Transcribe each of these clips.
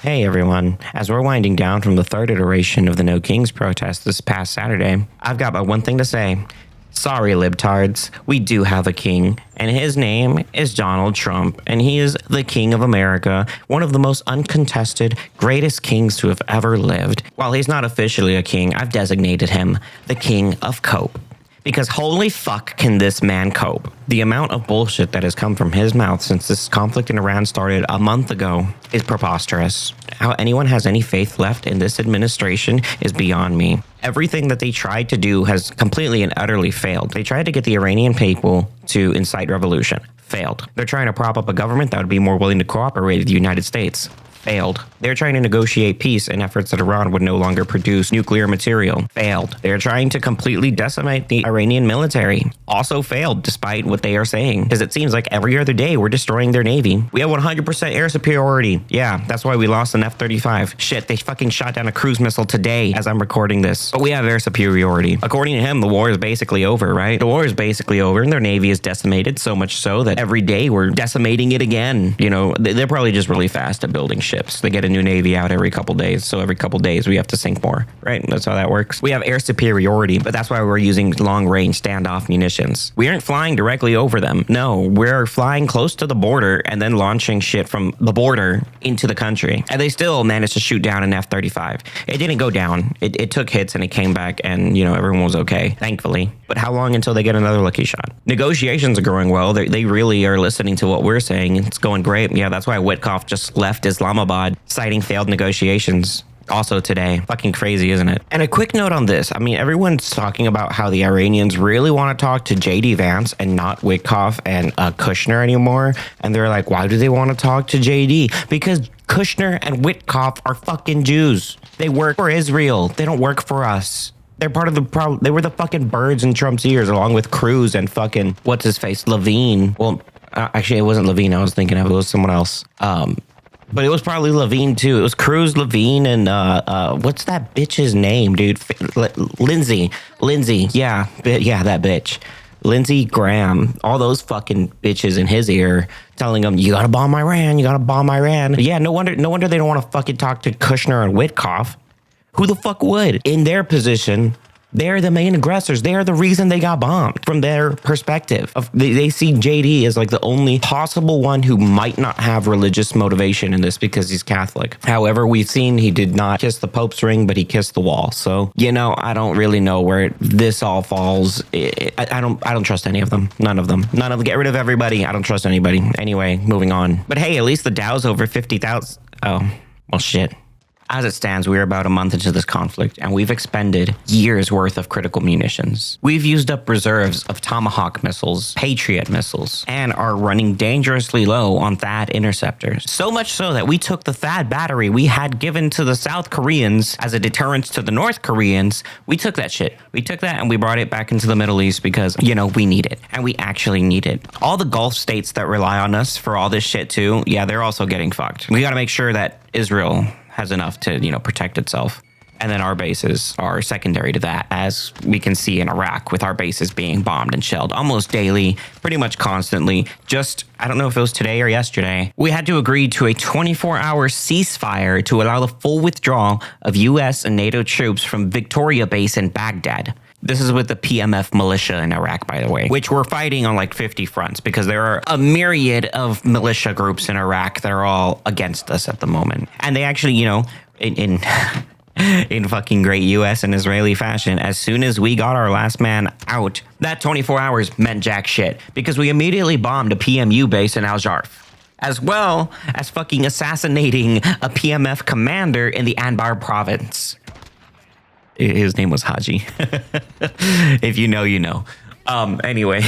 Hey everyone, as we're winding down from the third iteration of the No Kings protest this past Saturday, I've got but one thing to say. Sorry, libtards, we do have a king, and his name is Donald Trump, and he is the King of America, one of the most uncontested, greatest kings to have ever lived. While he's not officially a king, I've designated him the King of Cope. Because holy fuck can this man cope. The amount of bullshit that has come from his mouth since this conflict in Iran started a month ago is preposterous. How anyone has any faith left in this administration is beyond me. Everything that they tried to do has completely and utterly failed. They tried to get the Iranian people to incite revolution. Failed. They're trying to prop up a government that would be more willing to cooperate with the United States. Failed. They're trying to negotiate peace in efforts that Iran would no longer produce nuclear material. Failed. They're trying to completely decimate the Iranian military. Also failed, despite what they are saying. Because it seems like every other day we're destroying their navy. We have 100% air superiority. Yeah, that's why we lost an F-35. Shit, they fucking shot down a cruise missile today as I'm recording this. But we have air superiority. According to him, the war is basically over, right? The war is basically over and their navy is decimated, so much so that every day we're decimating it again. You know, they're probably just really fast at building ships. They get a new navy out every couple days, so every couple days we have to sink more, right? That's how that works. We have air superiority, but that's why we're using long-range standoff munitions. We aren't flying directly over them. No, we're flying close to the border and then launching shit from the border into the country. And they still managed to shoot down an F-35. It didn't go down. It took hits and it came back and, you know, everyone was okay, thankfully. But how long until they get another lucky shot? Negotiations are going well. They really are listening to what we're saying. It's going great. Yeah, that's why Witkoff just left Islamabad, citing failed negotiations. Also today. Fucking crazy, isn't it? And a quick note on this. I mean, everyone's talking about how the Iranians really want to talk to J.D. Vance and not Witkoff and Kushner anymore. And they're like, why do they want to talk to J.D.? Because Kushner and Witkoff are fucking Jews. They work for Israel. They don't work for us. They're part of the problem. They were the fucking birds in Trump's ears, along with Cruz and fucking, what's his face, Levine. Well, actually, it wasn't Levine I was thinking of. It was someone else. But it was probably Levine too. It was Cruz, Levine, and what's that bitch's name, dude? Lindsey. Yeah, that bitch. Lindsey Graham. All those fucking bitches in his ear telling him, you gotta bomb Iran, you gotta bomb Iran. Yeah, no wonder they don't want to fucking talk to Kushner and Witkoff. Who the fuck would? In their position, they're the main aggressors. They are the reason they got bombed from their perspective. They see JD as like the only possible one who might not have religious motivation in this because he's Catholic. However, we've seen he did not kiss the Pope's ring, but he kissed the wall. So, you know, I don't really know where this all falls. I don't trust any of them. None of them. Get rid of everybody. I don't trust anybody. Anyway, moving on. But hey, at least the Dow's over 50,000. Oh, well, shit. As it stands, we are about a month into this conflict, and we've expended years' worth of critical munitions. We've used up reserves of Tomahawk missiles, Patriot missiles, and are running dangerously low on THAAD interceptors. So much so that we took the THAAD battery we had given to the South Koreans as a deterrent to the North Koreans. We took that shit. We took that and we brought it back into the Middle East because, you know, we need it. And we actually need it. All the Gulf states that rely on us for all this shit too, yeah, they're also getting fucked. We gotta make sure that Israel has enough to, you know, protect itself. And then our bases are secondary to that, as we can see in Iraq with our bases being bombed and shelled almost daily, pretty much constantly. Just, I don't know if it was today or yesterday, we had to agree to a 24-hour ceasefire to allow the full withdrawal of US and NATO troops from Victoria Base in Baghdad. This is with the PMF militia in Iraq, by the way, which we're fighting on like 50 fronts because there are a myriad of militia groups in Iraq that are all against us at the moment. And they actually, you know, in fucking great US and Israeli fashion, as soon as we got our last man out, that 24 hours meant jack shit because we immediately bombed a PMU base in Al Jarf, as well as fucking assassinating a PMF commander in the Anbar province. His name was Haji. If you know, you know. Anyway,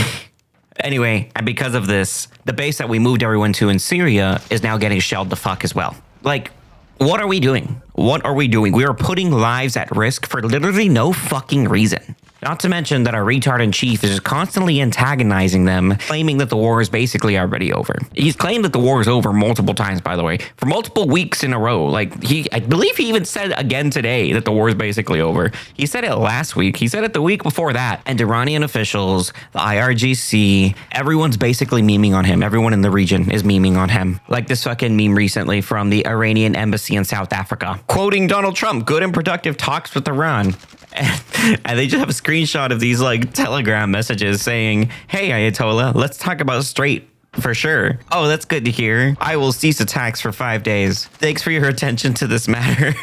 and because of this, the base that we moved everyone to in Syria is now getting shelled the fuck as well. Like, what are we doing? We are putting lives at risk for literally no fucking reason. Not to mention that our retard in chief is constantly antagonizing them, claiming that the war is basically already over. He's claimed that the war is over multiple times, by the way, for multiple weeks in a row. Like, I believe he even said again today that the war is basically over. He said it last week. He said it the week before that. And Iranian officials, the IRGC, everyone's basically memeing on him. Everyone in the region is memeing on him. Like this fucking meme recently from the Iranian embassy in South Africa, quoting Donald Trump, good and productive talks with Iran. And they just have a screenshot of these like Telegram messages saying, hey, Ayatollah, let's talk about straight for sure. Oh, that's good to hear. I will cease attacks for 5 days. Thanks for your attention to this matter.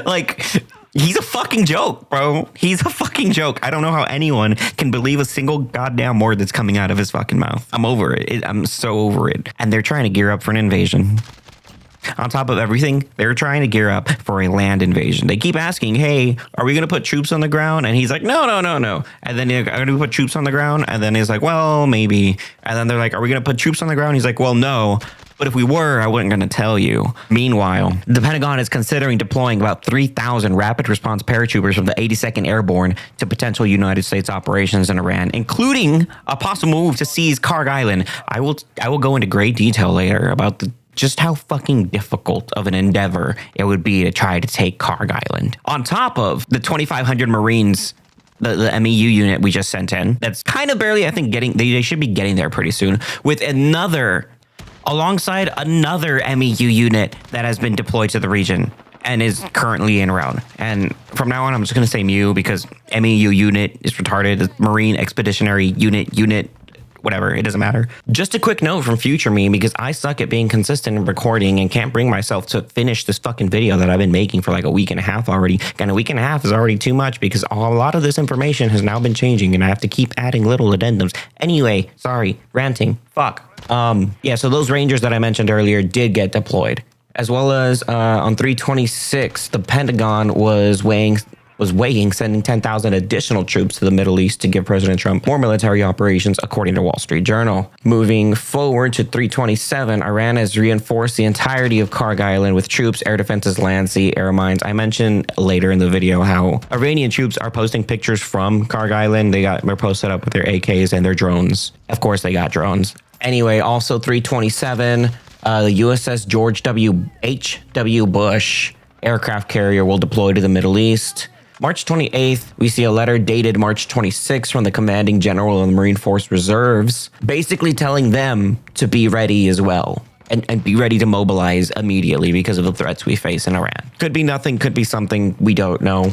Like, he's a fucking joke, bro. He's a fucking joke. I don't know how anyone can believe a single goddamn word that's coming out of his fucking mouth. I'm over it. I'm so over it. And they're trying to gear up for an invasion. On top of everything, they're trying to gear up for a land invasion. They keep asking, hey, are we going to put troops on the ground? And he's like, no. And then they're going to put troops on the ground. And then he's like, well, maybe. And then they're like, are we going to put troops on the ground? He's like, well, no. But if we were, I wasn't going to tell you. Meanwhile, the Pentagon is considering deploying about 3,000 rapid response paratroopers from the 82nd Airborne to potential United States operations in Iran, including a possible move to seize Karg Island. I will go into great detail later about just how fucking difficult of an endeavor it would be to try to take Karg Island. On top of the 2,500 Marines, the MEU unit we just sent in, that's kind of barely, I think, they should be getting there pretty soon, with alongside another MEU unit that has been deployed to the region and is currently en route. And from now on, I'm just going to say MEU because MEU unit is retarded. It's Marine Expeditionary Unit, whatever, it doesn't matter. Just a quick note from future me, because I suck at being consistent in recording and can't bring myself to finish this fucking video that I've been making for like a week and a half already. And a week and a half is already too much because a lot of this information has now been changing and I have to keep adding little addendums. Anyway, sorry, ranting, fuck. Yeah, so those Rangers that I mentioned earlier did get deployed. As well as on 3/26, the Pentagon was weighing sending 10,000 additional troops to the Middle East to give President Trump more military operations, according to Wall Street Journal. Moving forward to 3/27, Iran has reinforced the entirety of Karg Island with troops, air defenses, land, sea, air mines. I mentioned later in the video how Iranian troops are posting pictures from Karg Island. They're posted up with their AKs and their drones. Of course, they got drones. Anyway, also 3/27, the USS George H.W. Bush aircraft carrier will deploy to the Middle East. March 28th, we see a letter dated March 26th from the commanding general of the Marine Force Reserves, basically telling them to be ready as well and be ready to mobilize immediately because of the threats we face in Iran. Could be nothing, could be something, we don't know.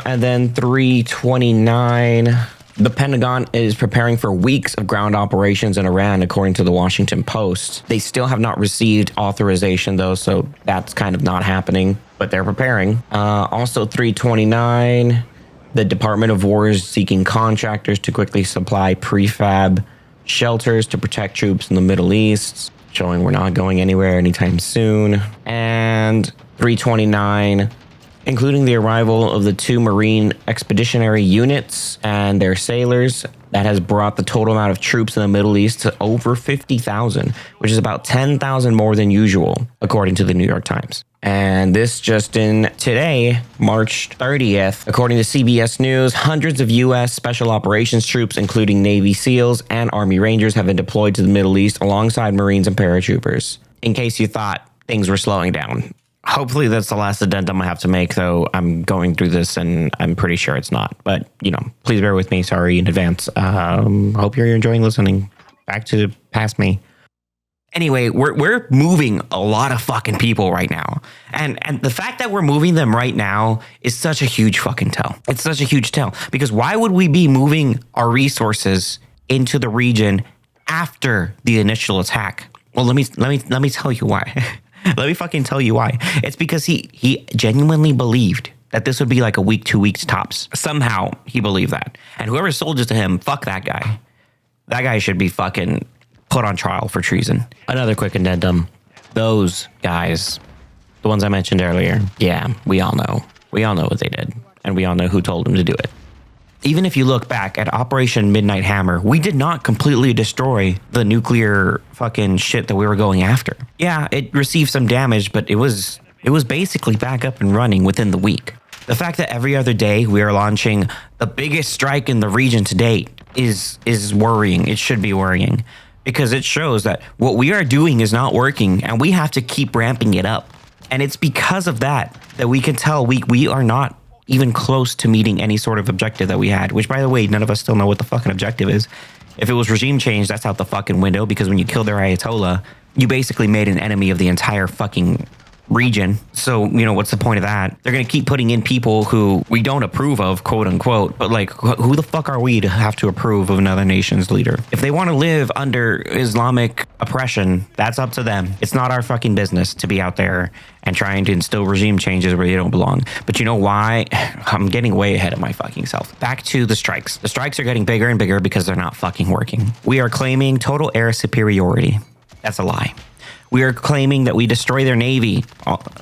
And then 3/29, the Pentagon is preparing for weeks of ground operations in Iran, according to the Washington Post. They still have not received authorization, though, so that's kind of not happening, but they're preparing. Also, 3/29, the Department of War is seeking contractors to quickly supply prefab shelters to protect troops in the Middle East, showing we're not going anywhere anytime soon. And 3/29, including the arrival of the 2 Marine Expeditionary Units and their sailors, that has brought the total amount of troops in the Middle East to over 50,000, which is about 10,000 more than usual, according to the New York Times. And this just in today, March 30th, according to CBS News, hundreds of U.S. Special Operations troops, including Navy SEALs and Army Rangers, have been deployed to the Middle East alongside Marines and paratroopers. In case you thought things were slowing down. Hopefully that's the last addendum I have to make, though I'm going through this and I'm pretty sure it's not. But, please bear with me. Sorry in advance. Hope you're enjoying listening. Back to past me. Anyway, we're moving a lot of fucking people right now. And the fact that we're moving them right now is such a huge fucking tell. It's such a huge tell. Because why would we be moving our resources into the region after the initial attack? Well, let me tell you why. Let me fucking tell you why. It's because he genuinely believed that this would be like a week, 2 weeks tops. Somehow he believed that. And whoever sold it to him, fuck that guy. That guy should be fucking put on trial for treason. Another quick addendum. Those guys, the ones I mentioned earlier, yeah, we all know. We all know what they did. And we all know who told them to do it. Even if you look back at Operation Midnight Hammer, we did not completely destroy the nuclear fucking shit that we were going after. Yeah, it received some damage, but it was basically back up and running within the week. The fact that every other day we are launching the biggest strike in the region to date is worrying. It should be worrying because it shows that what we are doing is not working and we have to keep ramping it up. And it's because of that we can tell we are not even close to meeting any sort of objective that we had, which, by the way, none of us still know what the fucking objective is. If it was regime change, that's out the fucking window, because when you kill their Ayatollah, you basically made an enemy of the entire fucking region. So, what's the point of that? They're going to keep putting in people who we don't approve of, quote unquote, but like, who the fuck are we to have to approve of another nation's leader? If they want to live under Islamic oppression, that's up to them. It's not our fucking business to be out there and trying to instill regime changes where they don't belong. But you know why? I'm getting way ahead of my fucking self. Back to the strikes. The strikes are getting bigger and bigger because they're not fucking working. We are claiming total air superiority. That's a lie. We are claiming that we destroy their navy.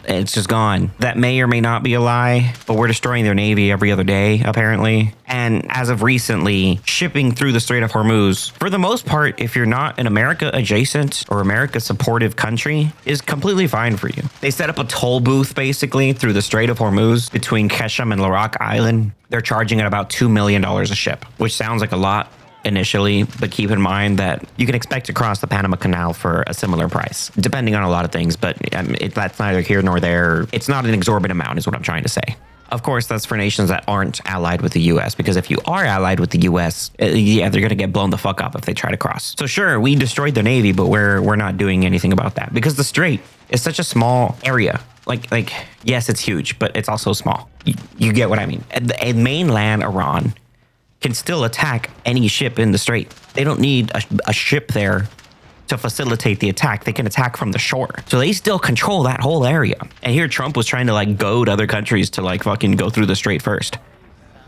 It's just gone. That may or may not be a lie, but we're destroying their navy every other day, apparently. And as of recently, shipping through the Strait of Hormuz, for the most part, if you're not an America adjacent or America supportive country, is completely fine for you. They set up a toll booth basically through the Strait of Hormuz between Keshem and Larak Island. They're charging at about $2 million a ship, which sounds like a lot initially, but keep in mind that you can expect to cross the Panama Canal for a similar price, depending on a lot of things, but that's neither here nor there. It's not an exorbitant amount is what I'm trying to say. Of course, that's for nations that aren't allied with the U.S., because if you are allied with the U.S., they're going to get blown the fuck up if they try to cross. So sure, we destroyed their navy, but we're not doing anything about that because the strait is such a small area. Like yes, it's huge, but it's also small. You get what I mean? And mainland Iran can still attack any ship in the strait. They don't need a ship there to facilitate the attack. They can attack from the shore. So they still control that whole area. And here Trump was trying to goad other countries to fucking go through the strait first.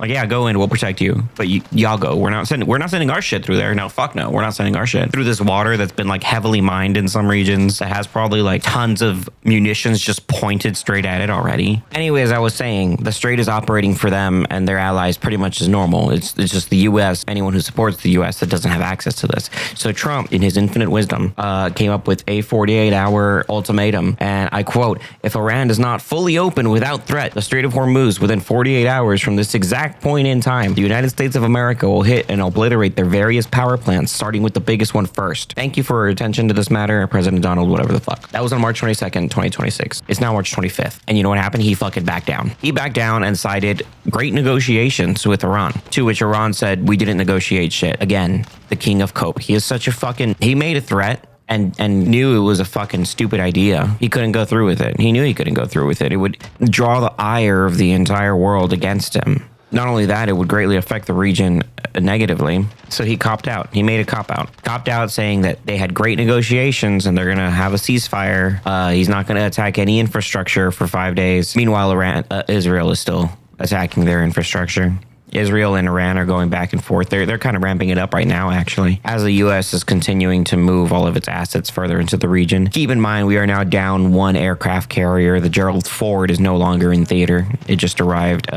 Yeah, go in, we'll protect you, but y'all go. We're not sending our shit through there. No, fuck no. We're not sending our shit through this water that's been heavily mined in some regions, that has probably tons of munitions just pointed straight at it already. Anyways, I was saying the strait is operating for them and their allies pretty much as normal. It's just the U.S., anyone who supports the U.S. that doesn't have access to this. So Trump, in his infinite wisdom, came up with a 48-hour ultimatum, and I quote, "If Iran does not fully open without threat the Strait of Hormuz within 48 hours from this exact point in time, the United States of America will hit and obliterate their various power plants, starting with the biggest one first. Thank you for your attention to this matter, President Donald, whatever the fuck." That was on March 22nd, 2026. It's now March 25th. And you know what happened? He fucking backed down. He backed down and cited great negotiations with Iran, to which Iran said, "We didn't negotiate shit." Again, the king of cope. He is such a fucking... He made a threat and knew it was a fucking stupid idea. He couldn't go through with it. He knew he couldn't go through with it. It would draw the ire of the entire world against him. Not only that, it would greatly affect the region negatively. So he copped out. He made a copped out saying that they had great negotiations and they're going to have a ceasefire. He's not going to attack any infrastructure for 5 days. Meanwhile, Israel is still attacking their infrastructure. Israel and Iran are going back and forth. They're kind of ramping it up right now, actually, as the U.S. is continuing to move all of its assets further into the region. Keep in mind, we are now down one aircraft carrier. The Gerald Ford is no longer in theater. It just arrived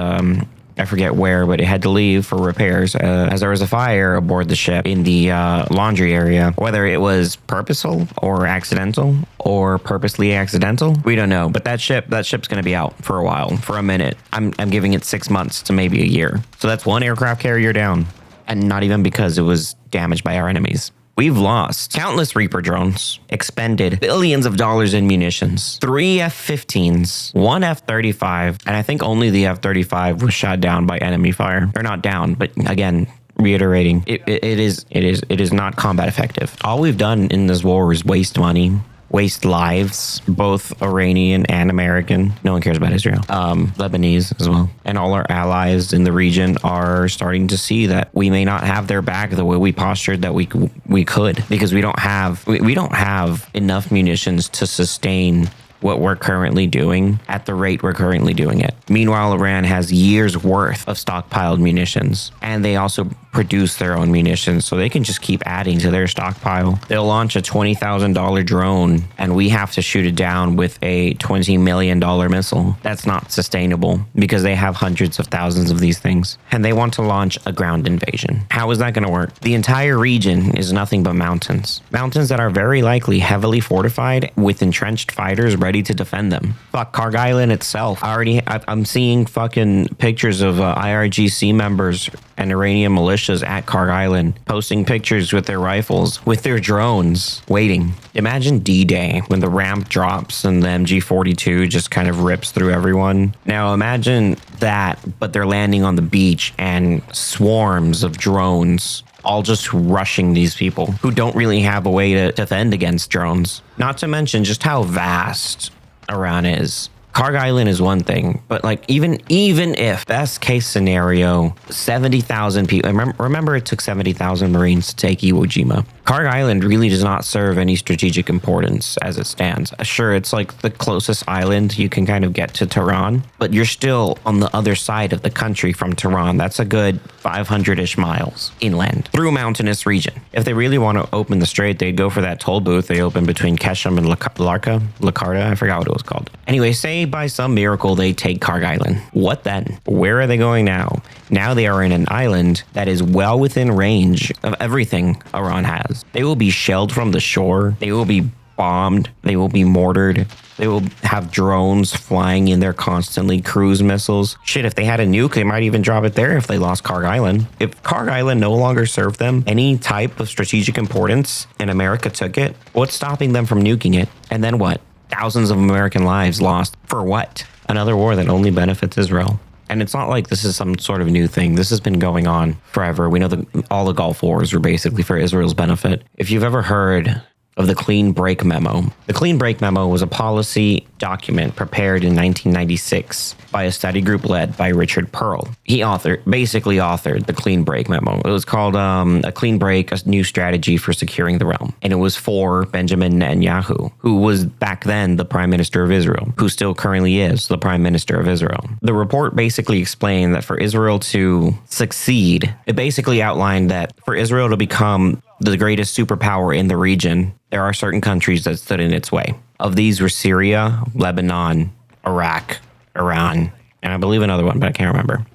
I forget where, but it had to leave for repairs as there was a fire aboard the ship in the laundry area. Whether it was purposeful or accidental or purposely accidental, we don't know. But that ship's going to be out for a while, for a minute. I'm giving it 6 months to maybe a year. So that's one aircraft carrier down, and not even because it was damaged by our enemies. We've lost countless Reaper drones, expended billions of dollars in munitions, 3 F-15s, 1 F-35, and I think only the F-35 was shot down by enemy fire. Or not down, but again, reiterating, it is not combat effective. All we've done in this war is waste money, waste lives, both Iranian and American. No one cares about Israel. Lebanese as well. And all our allies in the region are starting to see that we may not have their back the way we postured that we could, because we don't have enough munitions to sustain what we're currently doing at the rate we're currently doing it. Meanwhile, Iran has years worth of stockpiled munitions, and they also produce their own munitions, so they can just keep adding to their stockpile. They'll launch a $20,000 drone, and we have to shoot it down with a $20 million missile. That's not sustainable because they have hundreds of thousands of these things, and they want to launch a ground invasion. How is that going to work? The entire region is nothing but mountains. Mountains that are very likely heavily fortified with entrenched fighters ready to defend them. Fuck, Karg Island itself. I'm seeing fucking pictures of IRGC members and Iranian militias at Karg Island posting pictures with their rifles, with their drones, waiting. Imagine D-Day when the ramp drops and the MG42 just kind of rips through everyone. Now imagine that, but they're landing on the beach and swarms of drones all just rushing these people who don't really have a way to defend against drones. Not to mention just how vast Iran is. Karg Island is one thing, but like even if best case scenario, 70,000 people, remember it took 70,000 Marines to take Iwo Jima. Karg Island really does not serve any strategic importance as it stands. Sure, it's like the closest island you can kind of get to Tehran, but you're still on the other side of the country from Tehran. That's a good 500-ish miles inland through a mountainous region. If they really want to open the strait, they'd go for that toll booth they opened between Keshem and Lakarta. I forgot what it was called. Anyway, say by some miracle they take Karg Island. What then? Where are they going now? Now they are in an island that is well within range of everything Iran has. They will be shelled from the shore. They will be bombed. They will be mortared. They will have drones flying in there constantly, cruise missiles. Shit, if they had a nuke, they might even drop it there if they lost Karg Island. If Karg Island no longer served them any type of strategic importance and America took it, what's stopping them from nuking it? And then what? Thousands of American lives lost for what? Another war that only benefits Israel. And it's not like this is some sort of new thing. This has been going on forever. We know that all the Gulf Wars were basically for Israel's benefit. If you've ever heard of the Clean Break Memo. The Clean Break Memo was a policy document prepared in 1996 by a study group led by Richard Pearl. He basically authored the Clean Break Memo. It was called A Clean Break, a New Strategy for Securing the Realm. And it was for Benjamin Netanyahu, who was back then the Prime Minister of Israel, who still currently is the Prime Minister of Israel. The report basically explained that for Israel to succeed, it basically outlined that for Israel to become the greatest superpower in the region, there are certain countries that stood in its way. Of these were Syria, Lebanon, Iraq, Iran, and I believe another one, but I can't remember.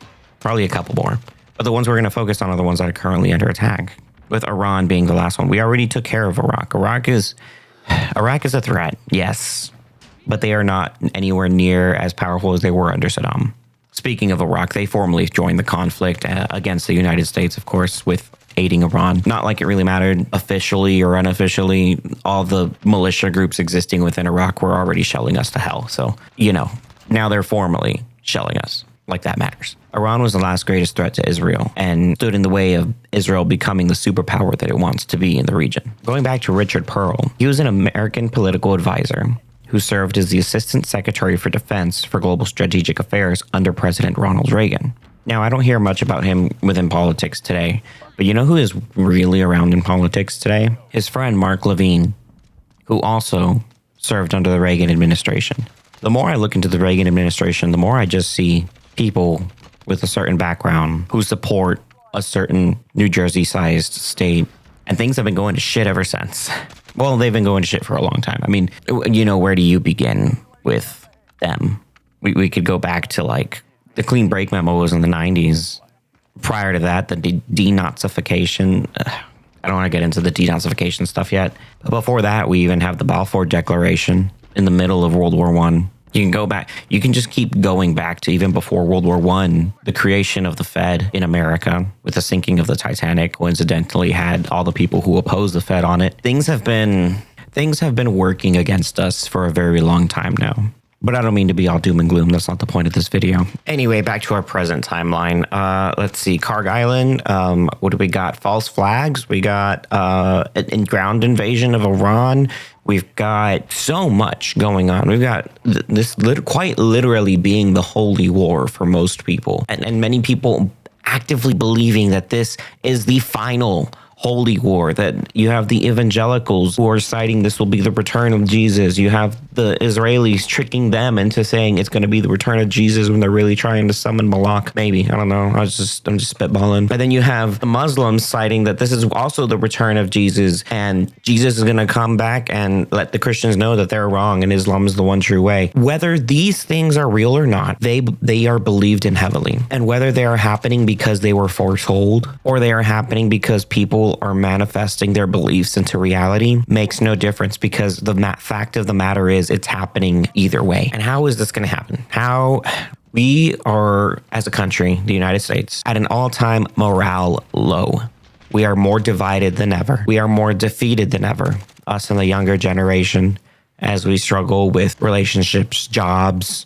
Probably a couple more. But the ones we're going to focus on are the ones that are currently under attack, with Iran being the last one. We already took care of Iraq. Iraq is a threat, yes, but they are not anywhere near as powerful as they were under Saddam. Speaking of Iraq, they formally joined the conflict against the United States, of course, with aiding Iran. Not like it really mattered officially or unofficially. All the militia groups existing within Iraq were already shelling us to hell. So, now they're formally shelling us. Like that matters. Iran was the last greatest threat to Israel and stood in the way of Israel becoming the superpower that it wants to be in the region. Going back to Richard Pearl, he was an American political advisor who served as the Assistant Secretary for Defense for Global Strategic Affairs under President Ronald Reagan. Now, I don't hear much about him within politics today, but you know who is really around in politics today? His friend Mark Levine, who also served under the Reagan administration. The more I look into the Reagan administration, the more I just see people with a certain background who support a certain New Jersey-sized state, and things have been going to shit ever since. Well, they've been going to shit for a long time. I mean, where do you begin with them? We could go back to the Clean Break Memo was in the 90s. Prior to that, the denazification. I don't want to get into the denazification stuff yet. But before that, we even have the Balfour Declaration in the middle of World War I. You can go back. You can just keep going back to even before World War I. The creation of the Fed in America with the sinking of the Titanic coincidentally had all the people who opposed the Fed on it. Things have been working against us for a very long time now. But I don't mean to be all doom and gloom. That's not the point of this video. Anyway, back to our present timeline. Let's see. Karg Island. What do we got? False flags. We got ground invasion of Iran. We've got so much going on. We've got this quite literally being the holy war for most people. And many people actively believing that this is the final holy war, that you have the evangelicals who are citing this will be the return of Jesus. You have the Israelis tricking them into saying it's going to be the return of Jesus when they're really trying to summon Malak. Maybe, I don't know. I'm just spitballing. And then you have the Muslims citing that this is also the return of Jesus, and Jesus is going to come back and let the Christians know that they're wrong and Islam is the one true way. Whether these things are real or not, they are believed in heavily. And whether they are happening because they were foretold or they are happening because people are manifesting their beliefs into reality makes no difference, because the fact of the matter is it's happening either way. And how is this going to happen? How we are, as a country, the United States, at an all-time morale low. We are more divided than ever. We are more defeated than ever, us and the younger generation, as we struggle with relationships, jobs,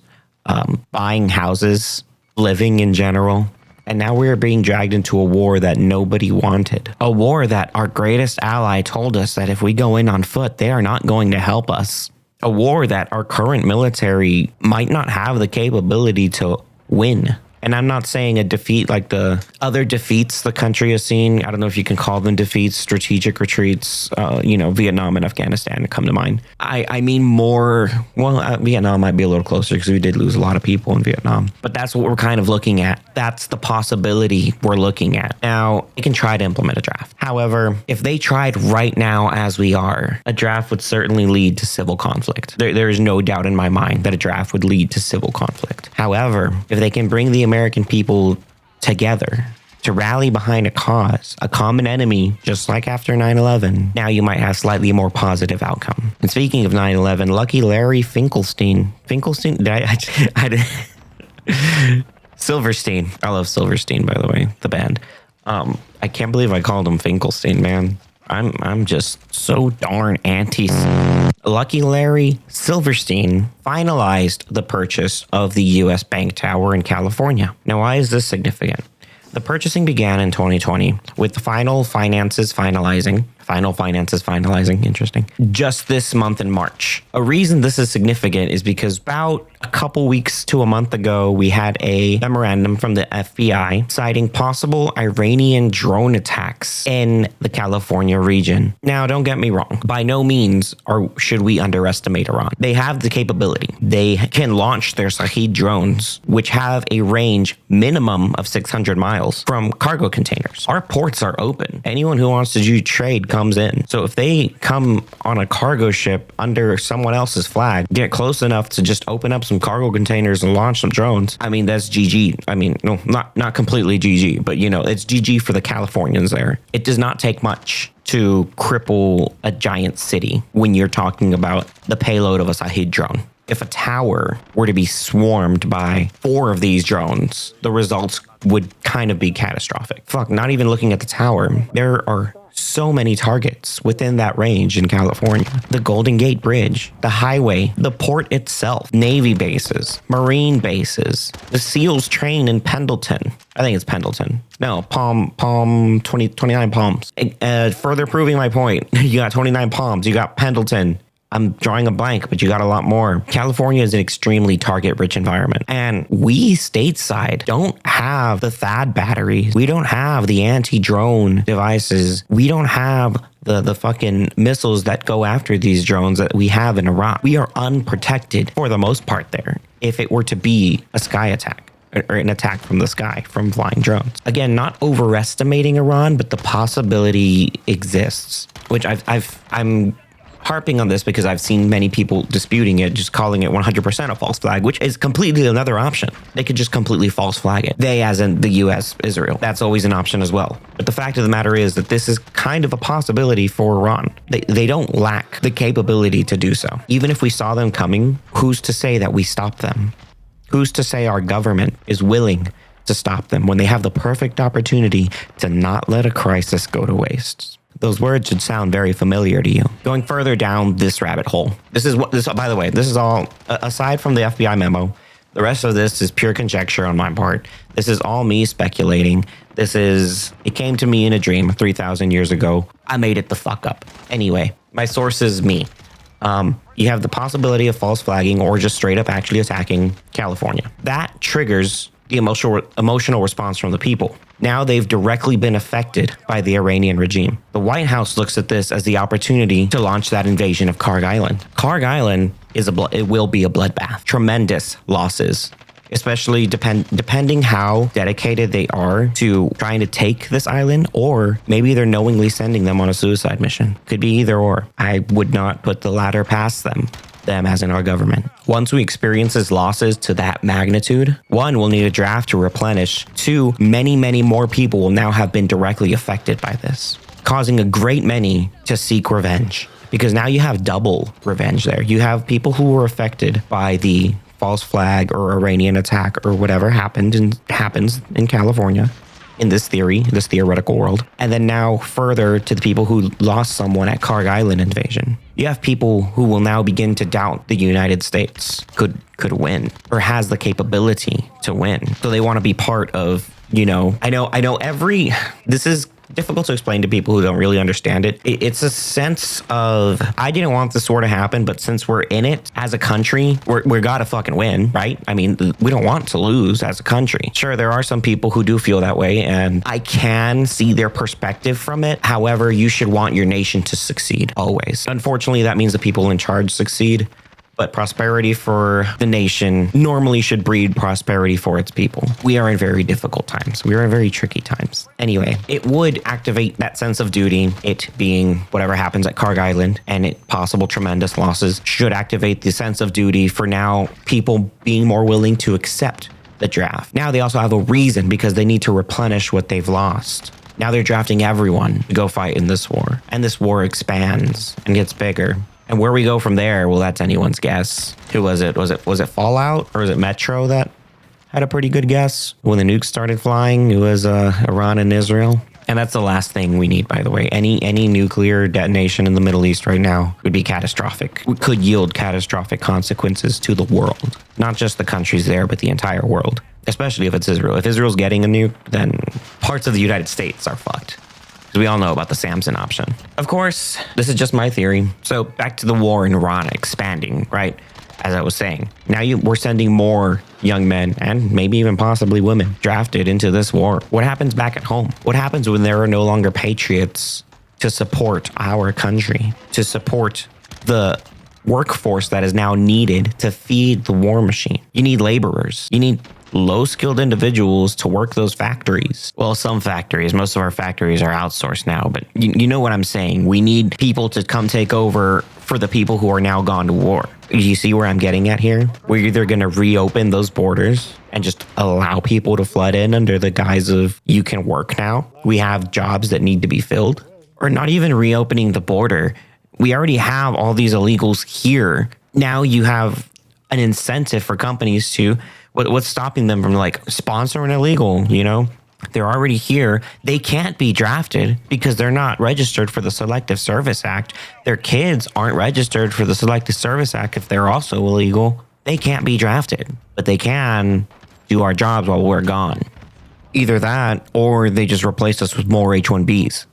buying houses, living in general. And now we are being dragged into a war that nobody wanted. A war that our greatest ally told us that if we go in on foot, they are not going to help us. A war that our current military might not have the capability to win. And I'm not saying a defeat like the other defeats the country has seen. I don't know if you can call them defeats, strategic retreats, Vietnam and Afghanistan come to mind. I mean more, Vietnam might be a little closer because we did lose a lot of people in Vietnam. But that's what we're kind of looking at. That's the possibility we're looking at. Now, they can try to implement a draft. However, if they tried right now as we are, a draft would certainly lead to civil conflict. There is no doubt in my mind that a draft would lead to civil conflict. However, if they can bring the American people together to rally behind a cause, a common enemy, just like after 9/11, now you might have slightly more positive outcome. And speaking of 9/11, Lucky Larry Finkelstein, Silverstein. I love Silverstein, by the way, the band. I can't believe I called him Finkelstein, man. I'm just so darn anti. Lucky Larry Silverstein finalized the purchase of the U.S. Bank Tower in California. Now, why is this significant? The purchasing began in 2020 with the final finances finalizing, interesting, just this month in March. A reason this is significant is because about a couple weeks to a month ago, we had a memorandum from the FBI citing possible Iranian drone attacks in the California region. Now, don't get me wrong. By no means should we underestimate Iran. They have the capability. They can launch their Shahed drones, which have a range minimum of 600 miles from cargo containers. Our ports are open. Anyone who wants to do trade comes in. So if they come on a cargo ship under someone else's flag, get close enough to just open up some cargo containers and launch some drones, I mean, that's GG. I mean, no, not completely GG, but it's GG for the Californians there. It does not take much to cripple a giant city when you're talking about the payload of a Shahed drone. If a tower were to be swarmed by 4 of these drones, the results would kind of be catastrophic. Fuck, not even looking at the tower. There are so many targets within that range in California. The Golden Gate Bridge, the highway, the port itself, Navy bases, Marine bases, the SEALs train in Pendleton. I think it's Pendleton. No, Palm 29 Palms. Further proving my point, you got 29 Palms, you got Pendleton. I'm drawing a blank, but you got a lot more. California is an extremely target-rich environment. And we stateside don't have the THAAD batteries. We don't have the anti-drone devices. We don't have the fucking missiles that go after these drones that we have in Iraq. We are unprotected for the most part there if it were to be a sky attack. Or an attack from the sky from flying drones. Again, not overestimating Iran, but the possibility exists, which I'm harping on this because I've seen many people disputing it, just calling it 100% a false flag, which is completely another option. They could just completely false flag it. They, as in the U.S., Israel. That's always an option as well. But the fact of the matter is that this is kind of a possibility for Iran. They don't lack the capability to do so. Even if we saw them coming, who's to say that we stop them? Who's to say our government is willing to stop them when they have the perfect opportunity to not let a crisis go to waste? Those words should sound very familiar to you. Going further down this rabbit hole. By the way, this is all, aside from the FBI memo, the rest of this is pure conjecture on my part. This is all me speculating. It came to me in a dream 3,000 years ago. I made it the fuck up. Anyway, my source is me. You have the possibility of false flagging or just straight up actually attacking California. That triggers the emotional response from the people. Now they've directly been affected by the Iranian regime. The White House looks at this as the opportunity to launch that invasion of Kharg Island. Kharg Island it will be a bloodbath. Tremendous losses, especially depending how dedicated they are to trying to take this island, or maybe they're knowingly sending them on a suicide mission. Could be either or. I would not put the latter past them as in our government. Once we experience these losses to that magnitude, one, we'll need a draft to replenish. Two, many, many more people will now have been directly affected by this, causing a great many to seek revenge. Because now you have double revenge there. You have people who were affected by the false flag or Iranian attack or whatever happens in California, in this theoretical world. And then now further to the people who lost someone at Kharg Island invasion. You have people who will now begin to doubt the United States could win or has the capability to win. So they want to be part of, this is difficult to explain to people who don't really understand it. It's a sense of, I didn't want this war to happen, but since we're in it as a country, we're gotta fucking win, right? I mean, we don't want to lose as a country. Sure, there are some people who do feel that way, and I can see their perspective from it. However, you should want your nation to succeed, always. Unfortunately, that means the people in charge succeed. But prosperity for the nation normally should breed prosperity for its people. We are in very difficult times. We are in very tricky times. Anyway, it would activate that sense of duty, it being whatever happens at Kharg Island and possible tremendous losses should activate the sense of duty for now people being more willing to accept the draft. Now they also have a reason because they need to replenish what they've lost. Now they're drafting everyone to go fight in this war. And this war expands and gets bigger. And where we go from there, well, that's anyone's guess. Who was it? Was it Fallout or was it Metro that had a pretty good guess when the nukes started flying? It was Iran and Israel. And that's the last thing we need, by the way. Any nuclear detonation in the Middle East right now would be catastrophic. It could yield catastrophic consequences to the world. Not just the countries there, but the entire world. Especially if it's Israel. If Israel's getting a nuke, then parts of the United States are fucked. Because we all know about the Samson option. Of course, this is just my theory. So back to the war in Iran expanding, right? As I was saying, now we're sending more young men and maybe even possibly women drafted into this war. What happens back at home? What happens when there are no longer patriots to support our country, to support the workforce that is now needed to feed the war machine? You need laborers. You need low-skilled individuals to work those factories. Well, some factories, most of our factories are outsourced now, but you know what I'm saying. We need people to come take over for the people who are now gone to war. You see where I'm getting at here? We're either going to reopen those borders and just allow people to flood in under the guise of you can work now. We have jobs that need to be filled, or not even reopening the border. We already have all these illegals here. Now you have an incentive for companies to, what's stopping them from sponsoring illegal, They're already here. They can't be drafted because they're not registered for the Selective Service Act. Their kids aren't registered for the Selective Service Act if they're also illegal. They can't be drafted, but they can do our jobs while we're gone. Either that, or they just replace us with more H-1Bs.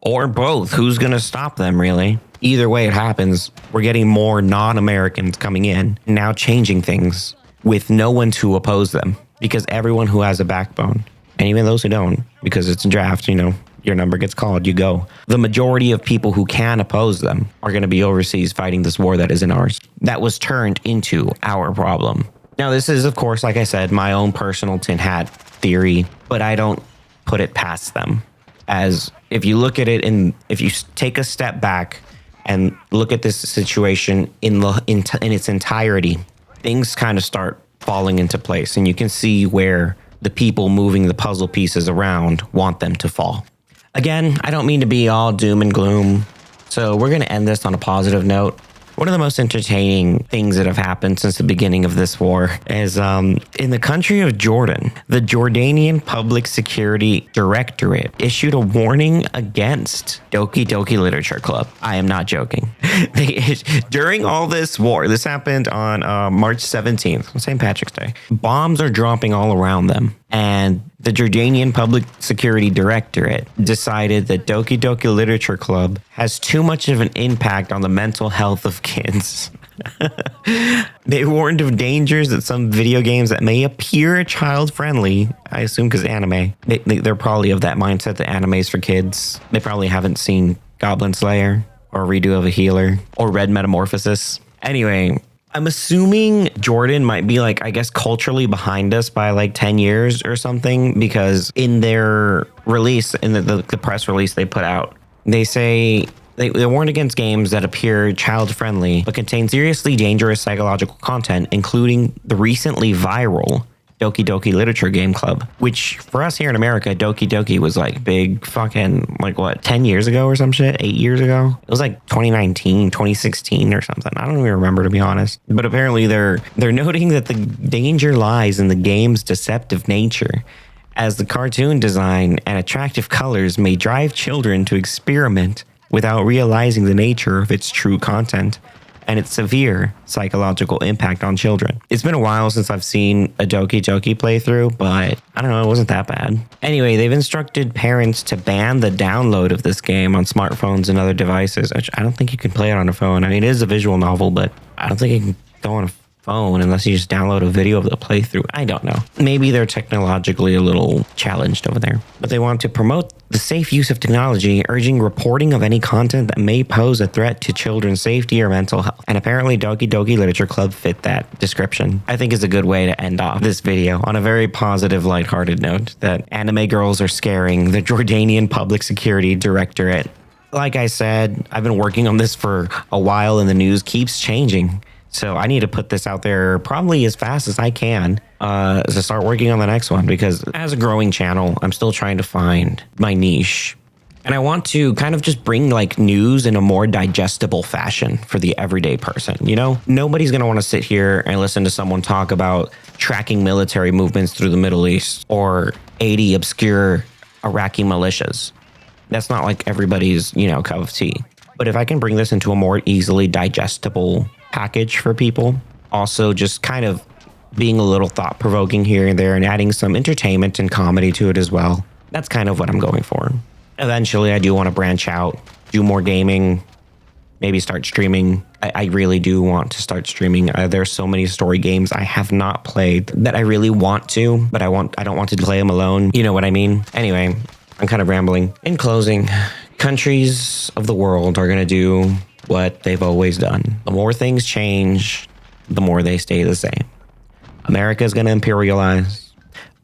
Or both. Who's going to stop them, really? Either way it happens, we're getting more non-Americans coming in, now changing things with no one to oppose them, because everyone who has a backbone, and even those who don't, because it's a draft, your number gets called, you go. The majority of people who can oppose them are going to be overseas fighting this war that isn't ours. That was turned into our problem. Now, this is, of course, like I said, my own personal tin hat theory, but I don't put it past them. As if you look at it if you take a step back and look at this situation in its entirety, things kind of start falling into place, and you can see where the people moving the puzzle pieces around want them to fall. Again, I don't mean to be all doom and gloom, so we're going to end this on a positive note. One of the most entertaining things that have happened since the beginning of this war is in the country of Jordan, the Jordanian Public Security Directorate issued a warning against Doki Doki Literature Club. I am not joking. During all this war, this happened on March 17th, St. Patrick's Day, bombs are dropping all around them. And the Jordanian Public Security Directorate decided that Doki Doki Literature Club has too much of an impact on the mental health of kids. They warned of dangers that some video games that may appear child-friendly, I assume because anime, they're probably of that mindset that anime is for kids. They probably haven't seen Goblin Slayer or Redo of a Healer or Red Metamorphosis. Anyway, I'm assuming Jordan might be like, I guess, culturally behind us by like 10 years or something, because in their release, in the press release they put out, they say they warn against games that appear child-friendly but contain seriously dangerous psychological content, including the recently viral Doki Doki Literature Game Club, which for us here in America, Doki Doki was like big fucking, like what, 10 years ago or some shit? 8 years ago? It was like 2019, 2016 or something. I don't even remember, to be honest. But apparently they're noting that the danger lies in the game's deceptive nature, as the cartoon design and attractive colors may drive children to experiment without realizing the nature of its true content and its severe psychological impact on children. It's been a while since I've seen a Doki Doki playthrough, but I don't know, it wasn't that bad. Anyway, they've instructed parents to ban the download of this game on smartphones and other devices, which I don't think you can play it on a phone. I mean, it is a visual novel, but I don't think it can go on a phone unless you just download a video of the playthrough. I don't know. Maybe they're technologically a little challenged over there. But they want to promote the safe use of technology, urging reporting of any content that may pose a threat to children's safety or mental health. And apparently Doki Doki Literature Club fit that description. I think is a good way to end off this video on a very positive, lighthearted note that anime girls are scaring the Jordanian Public Security Directorate. Like I said, I've been working on this for a while and the news keeps changing. So I need to put this out there probably as fast as I can to start working on the next one, because as a growing channel, I'm still trying to find my niche. And I want to kind of just bring like news in a more digestible fashion for the everyday person. You know, nobody's going to want to sit here and listen to someone talk about tracking military movements through the Middle East or 80 obscure Iraqi militias. That's not like everybody's, you know, cup of tea. But if I can bring this into a more easily digestible package for people, also just kind of being a little thought-provoking here and there and adding some entertainment and comedy to it as well, that's kind of what I'm going for. Eventually, I do want to branch out, do more gaming, maybe start streaming. I really do want to start streaming. There's so many story games I have not played that I really want to, but I don't want to play them alone. You know what I mean? Anyway, I'm kind of rambling. In closing, countries of the world are going to do what they've always done. The more things change, the more they stay the same. America's going to imperialize.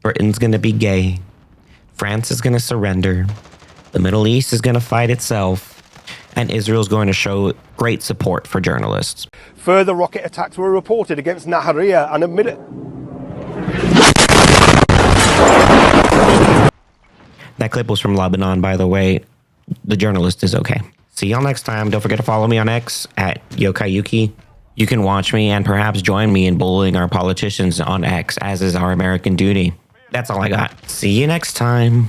Britain's going to be gay. France is going to surrender. The Middle East is going to fight itself. And Israel's going to show great support for journalists. Further rocket attacks were reported against Nahariya and admitted. That clip was from Lebanon, by the way. The journalist is okay. See y'all next time. Don't forget to follow me on X at Yokayuki. You can watch me and perhaps join me in bullying our politicians on X, as is our American duty. That's all I got. See you next time.